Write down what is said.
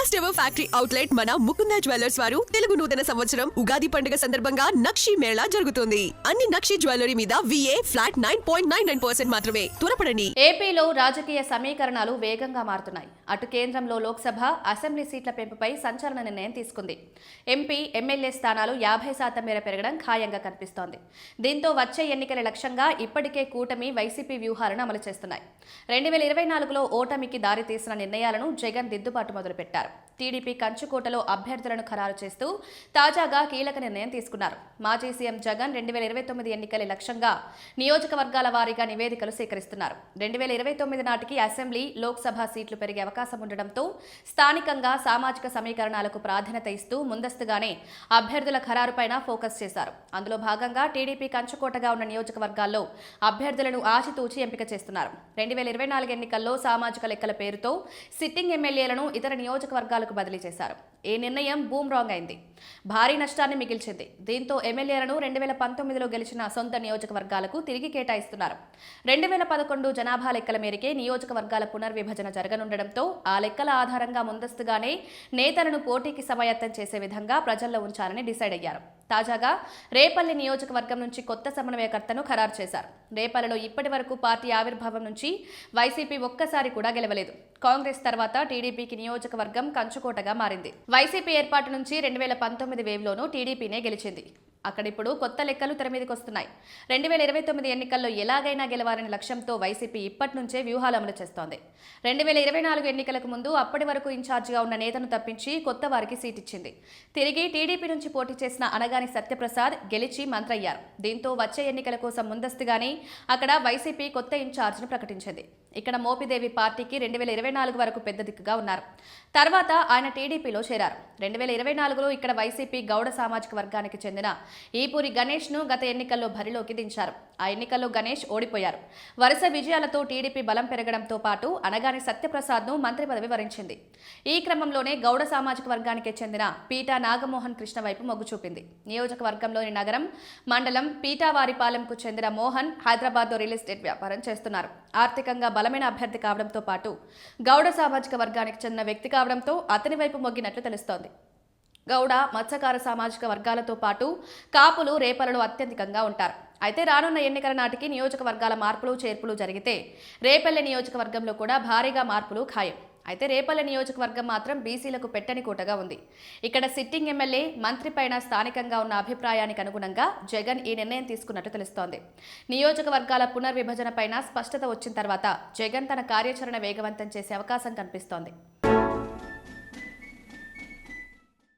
First ever factory outlet మన Mukunda jewellers వారు తెలుగు నూతన సంవత్సరం ఉగాది పండుగ సందర్భంగా నక్షి మేళా జరుగుతుంది. అన్ని నక్షి జ్యువెలరీ మీద VA ఫ్లాట్ 9.99% మాత్రమే. త్వరపడండి. ఏపీలో రాజకీయ సమీకరణాలు వేగంగా మారుతున్నాయి. అటు కేంద్రంలో లోక్సభ, అసెంబ్లీ సీట్ల పెంపుపై సంచలన నిర్ణయం తీసుకుంది. ఎంపీ, ఎమ్మెల్యే స్థానాలు 50% మేర పెరగడం ఖాయంగా కనిపిస్తోంది. దీంతో వచ్చే ఎన్నికల లక్ష్యంగా ఇప్పటికే కూటమి, వైసీపీ వ్యూహాలను అమలు చేస్తున్నాయి. 2024లో ఓటమికి దారితీసిన నిర్ణయాలను జగన్ దిద్దుబాటు మొదలుపెట్టారు. టీడీపీ కంచుకోటలో అభ్యర్థులను ఖరారు చేస్తూ తాజాగా కీలక నిర్ణయం తీసుకున్నారు. మాజీ సీఎం జగన్ 2029 ఎన్నికల లక్ష్యంగా నియోజకవర్గాల వారీగా నివేదికలు సేకరిస్తున్నారు. 2029 నాటికి అసెంబ్లీ, లోక్సభ సీట్లు పెరిగే అవకాశం ఉండడంతో స్థానికంగా సామాజిక సమీకరణాలకు ప్రాధాన్యత ఇస్తూ ముందస్తుగానే అభ్యర్థుల ఖరారుపైన ఫోకస్ చేశారు. అందులో భాగంగా టీడీపీ కంచుకోటగా ఉన్న నియోజకవర్గాల్లో అభ్యర్థులను ఆచితూచి ఎంపిక చేస్తున్నారు. 2024 ఎన్నికల్లో సామాజిక లెక్కల పేరుతో సిట్టింగ్ ఎమ్మెల్యేలను ఇతర నియోజకవర్గాలకు బదిలీ చేశారు. ఈ నిర్ణయం బూమ్రాంగ్ అయింది. భారీ నష్టాన్ని మిగిల్చింది. దీంతో ఎమ్మెల్యేలను 2019లో గెలిచిన సొంత నియోజకవర్గాలకు తిరిగి కేటాయిస్తున్నారు. 2011 జనాభా లెక్కల మేరకే నియోజకవర్గాల పునర్విభజన జరగనుండడంతో ఆ లెక్కల ఆధారంగా ముందస్తుగానే నేతలను పోటీకి సమాయత్తం చేసే విధంగా ప్రజల్లో ఉంచాలని డిసైడ్ అయ్యారు. తాజాగా రేపల్లి నియోజకవర్గం నుంచి కొత్త సమన్వయకర్తను ఖరారు చేశారు. రేపల్లిలో ఇప్పటి వరకు పార్టీ ఆవిర్భావం నుంచి వైసీపీ ఒక్కసారి కూడా గెలవలేదు. కాంగ్రెస్ తర్వాత టీడీపీకి నియోజకవర్గం కంచుకోటగా మారింది. వైసీపీ ఏర్పాటు నుంచి 2019 వేవ్లోనూ టీడీపీనే గెలిచింది. అక్కడిప్పుడు కొత్త లెక్కలు తెర మీదకి వస్తున్నాయి. 2029 ఎన్నికల్లో ఎలాగైనా గెలవాలనే లక్ష్యంతో వైసీపీ ఇప్పటి నుంచే వ్యూహాలు అమలు చేస్తోంది. 2024 ఎన్నికలకు ముందు అప్పటి వరకు ఇన్ఛార్జిగా ఉన్న నేతను తప్పించి కొత్త వారికి సీట్ ఇచ్చింది. తిరిగి టీడీపీ నుంచి పోటీ చేసిన అనగాని సత్యప్రసాద్ గెలిచి మంత్రి అయ్యారు. దీంతో వచ్చే ఎన్నికల కోసం ముందస్తుగానే అక్కడ వైసీపీ కొత్త ఇన్ఛార్జిని ప్రకటించింది. ఇక్కడ మోపిదేవి పార్టీకి 2024 వరకు పెద్ద దిక్కుగా ఉన్నారు. తర్వాత ఆయన టీడీపీలో చేరారు. 2024లో ఇక్కడ వైసీపీ గౌడ సామాజిక వర్గానికి చెందిన ఈపూరి గణేష్ను గత ఎన్నికల్లో బరిలోకి దించారు. ఆ ఎన్నికల్లో గణేష్ ఓడిపోయారు. వరుస విజయాలతో టీడీపీ బలం పెరగడంతో పాటు అనగాని సత్యప్రసాద్ను మంత్రి పదవి వరించింది. ఈ క్రమంలోనే గౌడ సామాజిక వర్గానికి చెందిన పీటా నాగమోహన్ కృష్ణ వైపు మొగ్గు చూపింది. నియోజకవర్గంలోని నగరం, మండలం పీటావారిపాలెంకు చెందిన మోహన్ హైదరాబాద్లో రియల్ ఎస్టేట్ వ్యాపారం చేస్తున్నారు. ఆర్థికంగా బలమైన అభ్యర్థి కావడంతో పాటు గౌడ సామాజిక వర్గానికి చెందిన వ్యక్తి కావడంతో అతని వైపు మొగ్గినట్లు తెలుస్తోంది. గౌడ, మత్స్యకార సామాజిక వర్గాలతో పాటు కాపులు రేపల్లిలో అత్యధికంగా ఉంటారు. అయితే రానున్న ఎన్నికల నాటికి నియోజకవర్గాల మార్పులు, చేర్పులు జరిగితే రేపల్లి నియోజకవర్గంలో కూడా భారీగా మార్పులు ఖాయం. అయితే రేపల్లి నియోజకవర్గం మాత్రం బీసీలకు పెట్టని కోటగా ఉంది. ఇక్కడ సిట్టింగ్ ఎమ్మెల్యే, మంత్రి పైన స్థానికంగా ఉన్న అభిప్రాయానికి అనుగుణంగా జగన్ ఈ నిర్ణయం తీసుకున్నట్టు తెలుస్తోంది. నియోజకవర్గాల పునర్విభజన పైన స్పష్టత వచ్చిన తర్వాత జగన్ తన కార్యాచరణ వేగవంతం చేసే అవకాశం కనిపిస్తోంది.